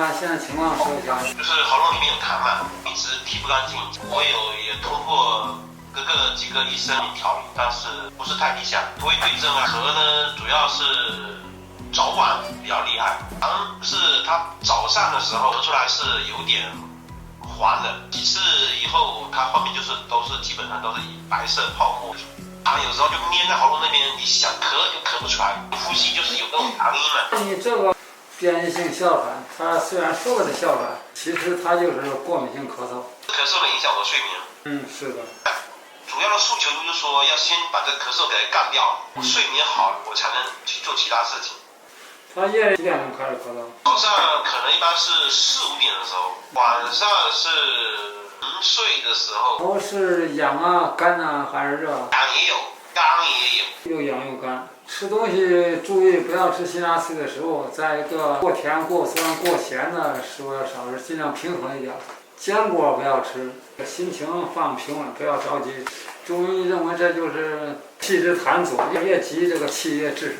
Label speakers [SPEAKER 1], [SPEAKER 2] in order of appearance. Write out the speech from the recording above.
[SPEAKER 1] 把现在情况说一下。
[SPEAKER 2] 就是喉咙里面有痰嘛，一直提不干净。我也通过几个医生调理，但是不是太理想，不会对症啊。咳呢，主要是早晚比较厉害。是他早上的时候咳出来是有点黄的，几次以后他后面基本上都是以白色泡沫。有时候就粘在喉咙那边，你想咳就咳不出来，呼吸就是有那种痰音嘛。
[SPEAKER 1] 你这个变异性哮喘，它虽然说的是哮喘，其实它就是过敏性咳嗽。
[SPEAKER 2] 咳嗽会影响我睡眠。
[SPEAKER 1] 是的。
[SPEAKER 2] 主要的诉求就是说要先把这咳嗽给干掉，睡眠好了我才能去做其他事情。
[SPEAKER 1] 他夜里几点钟开始咳嗽？
[SPEAKER 2] 早上可能一般是4、5点的时候，晚上是睡的时候。
[SPEAKER 1] 都是痒啊、干啊还是热？
[SPEAKER 2] 痒也有，干也有。
[SPEAKER 1] 又痒又干。吃东西注意不要吃辛辣刺激的食物，再一个过甜、过酸、过咸的食物要少吃，尽量平衡一点。坚果不要吃，心情放平稳，不要着急。中医认为这就是气滞痰阻，越急这个气越滞。